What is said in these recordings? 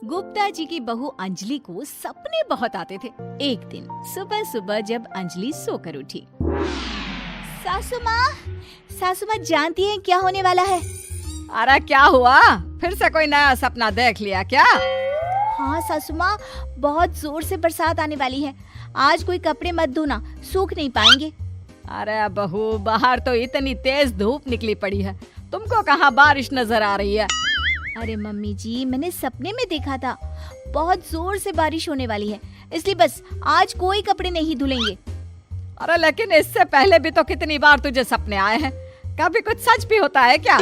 गुप्ता जी की बहू अंजलि को सपने बहुत आते थे। एक दिन सुबह सुबह जब अंजलि सोकर उठी, सासू माँ जानती हैं क्या होने वाला है? अरे क्या हुआ, फिर से कोई नया सपना देख लिया क्या? हाँ सासू माँ, बहुत जोर से बरसात आने वाली है। आज कोई कपड़े मत धोना, सूख नहीं पाएंगे। अरे बहू, बाहर तो इतनी तेज धूप निकली पड़ी है, तुमको कहाँ बारिश नजर आ रही है? अरे मम्मी जी, मैंने सपने में देखा था बहुत जोर से बारिश होने वाली है, इसलिए बस आज कोई कपड़े नहीं धुलेंगे। अरे लेकिन इससे पहले भी तो कितनी बार तुझे सपने आए हैं, कभी कुछ सच भी होता है क्या?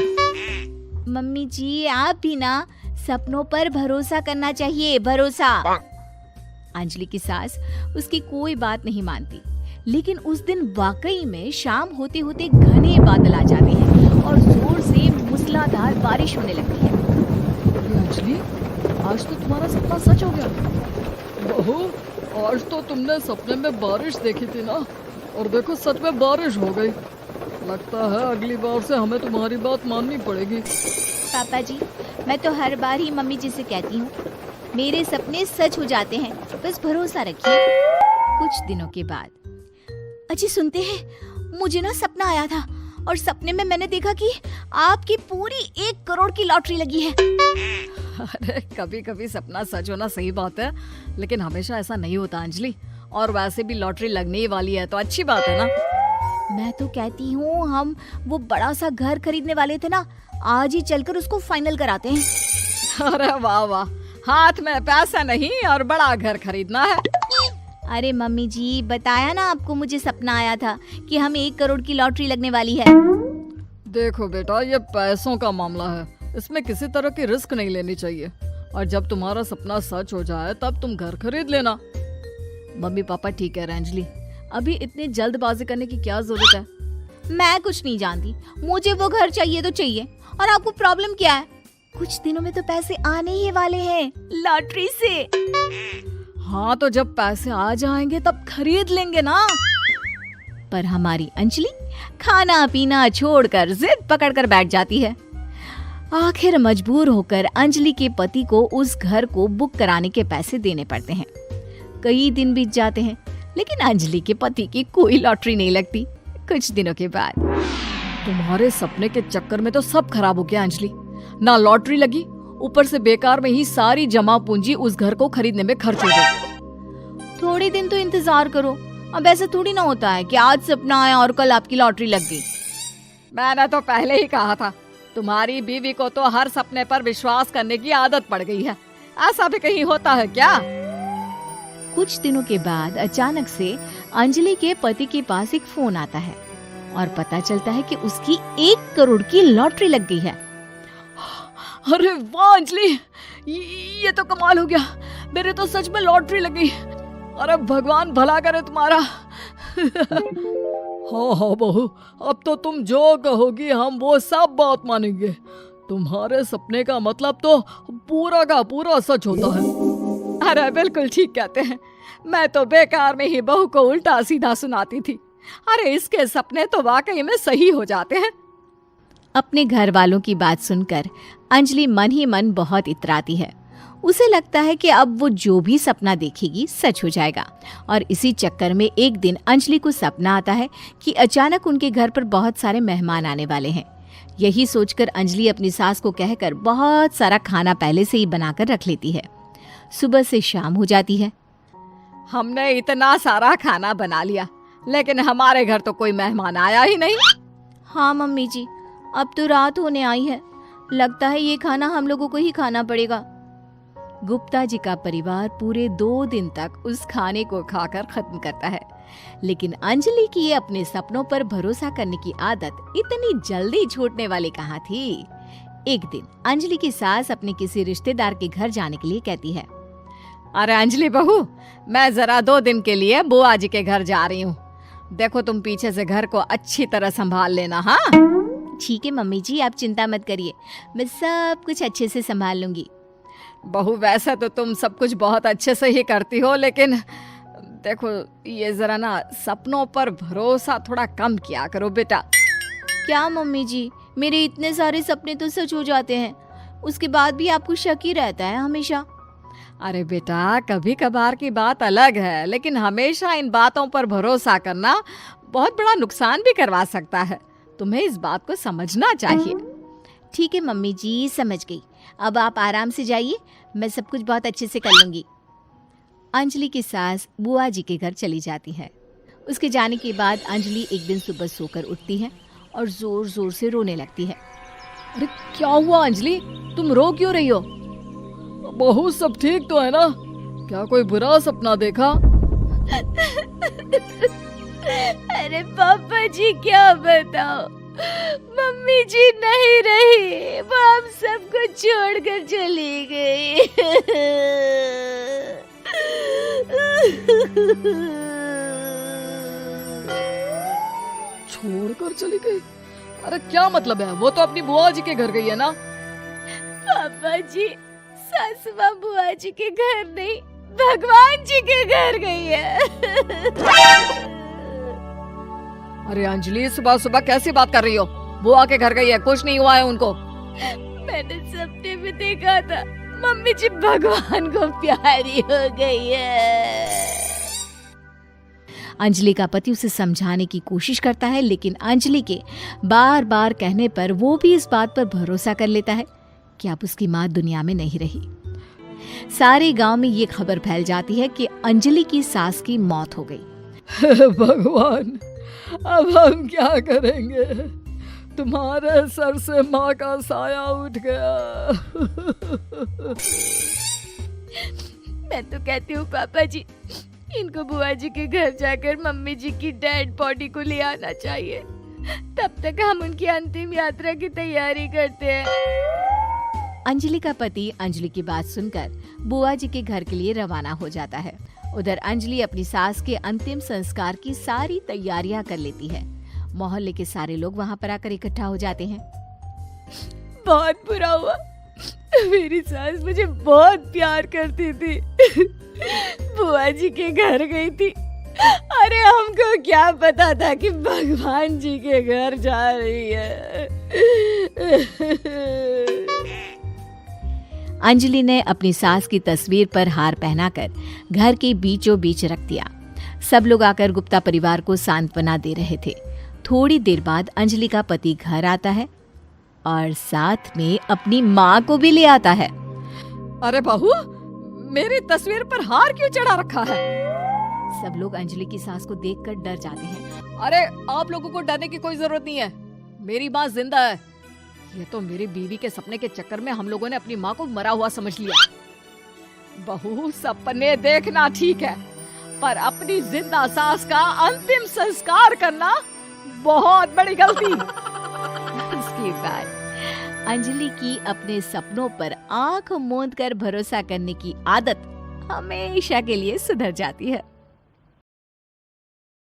मम्मी जी, आप भी ना सपनों पर भरोसा करना चाहिए, भरोसा। अंजलि की सास उसकी कोई बात नहीं मानती, लेकिन उस दिन वाकई में शाम होते होते घने बादल आ जाते हैं और जोर से मूसलाधार बारिश होने लगती है। अंजलि, आज तो तुम्हारा सपना सच हो गया। बहू, आज तो तुमने सपने में बारिश देखी थी ना, और देखो सच में बारिश हो गई। लगता है अगली बार से हमें तुम्हारी बात माननी पड़ेगी। पापा जी, मैं तो हर बार ही मम्मी जी से कहती हूँ, मेरे सपने सच हो जाते हैं, बस भरोसा रखिए। कुछ दिनों के बाद, अजी सुनते हैं, मुझे ना सपना आया था और सपने में मैंने देखा कि आपकी पूरी 1 करोड़ की लॉटरी लगी है। अरे कभी कभी सपना सच होना सही बात है, लेकिन हमेशा ऐसा नहीं होता अंजलि। और वैसे भी लॉटरी लगने ही वाली है तो अच्छी बात है ना। मैं तो कहती हूँ, हम वो बड़ा सा घर खरीदने वाले थे ना, आज ही चलकर उसको फाइनल कराते हैं। अरे वाह वाह, हाथ में पैसा नहीं और बड़ा घर खरीदना है। अरे मम्मी जी, बताया ना आपको, मुझे सपना आया था कि हमें 1 करोड़ की लॉटरी लगने वाली है। देखो बेटा, ये पैसों का मामला है, इसमें किसी तरह की रिस्क नहीं लेनी चाहिए। और जब तुम्हारा सपना सच हो जाए तब तुम घर खरीद लेना। मम्मी पापा ठीक कह रहे हैं अंजलि, अभी इतनी जल्दबाजी करने की क्या जरूरत है? मैं कुछ नहीं जानती, मुझे वो घर चाहिए तो चाहिए। और आपको प्रॉब्लम क्या है? कुछ दिनों में तो पैसे आने ही वाले हैं लॉटरी से। हाँ तो जब पैसे आ जाएंगे तब खरीद लेंगे ना। पर हमारी अंजलि खाना पीना छोड़कर जिद पकड़कर बैठ जाती है। आखिर मजबूर होकर अंजलि के पति को उस घर को बुक कराने के पैसे देने पड़ते हैं। कई दिन बीत जाते हैं, लेकिन अंजलि के पति की कोई लॉटरी नहीं लगती। कुछ दिनों के बाद, तुम्हारे सपने के चक्कर में तो सब खराब हो गया अंजलि। ना लॉटरी लगी, ऊपर से बेकार में ही सारी जमा पूंजी उस घर को खरीदने में खर्च हो गई। थोड़ी दिन तो इंतजार करो, अब ऐसा थोड़ी ना होता है कि आज सपना आया और कल आपकी लॉटरी लग गई। मैंने तो पहले ही कहा था, तुम्हारी बीवी को तो हर सपने पर विश्वास करने की आदत पड़ गई है। ऐसा भी कहीं होता है क्या? कुछ दिनों के बाद अचानक से अंजलि के पति के पास एक फोन आता है और पता चलता है कि उसकी 1 करोड़ की लॉटरी लग गई है। अरे वाह अंजलि, ये तो कमाल हो गया, मेरे तो सच में लॉटरी लगी। अरे भगवान भला करे तुम्हारा। हाँ हाँ बहू, अब तो तुम जो कहोगी हम वो सब बात मानेंगे। तुम्हारे सपने का मतलब तो पूरा का पूरा सच होता है। अरे बिल्कुल ठीक कहते हैं, मैं तो बेकार में ही बहू को उल्टा सीधा सुनाती थी। अरे इसके सपने तो वाकई में सही हो जाते हैं। अपने घर वालों की बात सुनकर अंजलि मन ही मन बहुत इतराती है। उसे लगता है कि अब वो जो भी सपना देखेगी सच हो जाएगा। और इसी चक्कर में एक दिन अंजलि को सपना आता है कि अचानक उनके घर पर बहुत सारे मेहमान आने वाले हैं। यही सोचकर अंजलि अपनी सास को कहकर बहुत सारा खाना पहले से ही बनाकर रख लेती है। सुबह से शाम हो जाती है। हमने इतना सारा खाना बना लिया, लेकिन हमारे घर तो कोई मेहमान आया ही नहीं। हाँ मम्मी जी, अब तो रात होने आई है, लगता है ये खाना हम लोगों को ही खाना पड़ेगा। गुप्ता जी का परिवार पूरे 2 दिन तक उस खाने को खाकर खत्म करता है, लेकिन अंजलि की ये अपने सपनों पर भरोसा करने की आदत इतनी जल्दी छूटने वाली कहाँ थी। एक दिन अंजलि की सास अपने किसी रिश्तेदार के घर जाने के लिए कहती है, अरे अंजलि बहू, मैं जरा 2 दिन के लिए बुआ जी के घर जा रही हूँ। देखो तुम पीछे से घर को अच्छी तरह संभाल लेना। हाँ ठीक है मम्मी जी, आप चिंता मत करिए, मैं सब कुछ अच्छे से संभाल लूंगी। बहू वैसे तो तुम सब कुछ बहुत अच्छे से ही करती हो, लेकिन देखो ये जरा ना सपनों पर भरोसा थोड़ा कम किया करो बेटा। क्या मम्मी जी, मेरे इतने सारे सपने तो सच हो जाते हैं, उसके बाद भी आपको शक ही रहता है हमेशा। अरे बेटा, कभी कभार की बात अलग है, लेकिन हमेशा इन बातों पर भरोसा करना बहुत बड़ा नुकसान भी करवा सकता है। तुम्हें इस बात को समझना चाहिए। ठीक है मम्मी जी, समझ गई। अब आप आराम से जाइए, मैं सब कुछ बहुत अच्छे से कर लूंगी। अंजलि की सास बुआ जी के घर चली जाती है। उसके जाने के बाद अंजलि एक दिन सुबह सोकर उठती है और जोर जोर से रोने लगती है। अरे क्या हुआ अंजलि, तुम रो क्यों रही हो? बहू सब ठीक तो है ना? क्या कोई बुरा सपना देखा? अरे पापा जी क्या बताओ, मम्मी जी नहीं रही, वो हम सबको छोड़कर चली गई। छोड़कर चली गई? अरे क्या मतलब है? वो तो अपनी बुआ जी के घर गई है ना? पापा जी, सासू माँ बुआ जी के घर नहीं, भगवान जी के घर गई है। अरे अंजलि, सुबह सुबह कैसी बात कर रही हो? बुआ के घर गई है, कुछ नहीं हुआ है उनको। मैंने सपने में देखा था, मम्मी जी भगवान को प्यारी हो गई है। अंजलि का पति उसे समझाने की कोशिश करता है, लेकिन अंजलि के बार बार कहने पर वो भी इस बात पर भरोसा कर लेता है कि अब उसकी माँ दुनिया में नहीं रही। सारे गांव में ये खबर फैल जाती है कि अंजलि की सास की मौत हो गई। भगवान, अब हम क्या करेंगे? तुम्हारे सर से माँ का साया उठ गया। मैं तो कहती हूँ पापा जी, इनको बुआ जी के घर जाकर मम्मी जी की डेड बॉडी को ले आना चाहिए, तब तक हम उनकी अंतिम यात्रा की तैयारी करते हैं। अंजलि का पति अंजलि की बात सुनकर बुआ जी के घर के लिए रवाना हो जाता है। उधर अंजलि अपनी सास के अंतिम संस्कार की सारी तैयारियां कर लेती है। मोहल्ले के सारे लोग वहां पर आकर इकट्ठा हो जाते हैं। बहुत बुरा हुआ, मेरी सास मुझे बहुत प्यार करती थी, बुआ जी के घर गई थी। अरे हमको क्या पता था कि भगवान जी के घर जा रही है। अंजलि ने अपनी सास की तस्वीर पर हार पहनाकर घर के बीचों बीच रख दिया। सब लोग आकर गुप्ता परिवार को सांत्वना दे रहे थे। थोड़ी देर बाद अंजलि का पति घर आता है और साथ में अपनी माँ को भी ले आता है। अरे बहू, मेरी तस्वीर पर हार क्यों चढ़ा रखा है? सब लोग अंजलि की सास को देखकर डर जाते हैं। अरे आप लोगों को डरने की कोई जरूरत नहीं है, मेरी माँ जिंदा है। ये तो मेरी बीवी के सपने के चक्कर में हम लोगों ने अपनी माँ को मरा हुआ समझ लिया। बहू, सपने देखना ठीक है, पर अपनी जिंदा सास का अंतिम संस्कार करना बहुत बड़ी गलती। उसके बाद अंजलि की अपने सपनों पर आंख मूंद कर भरोसा करने की आदत हमेशा के लिए सुधर जाती है।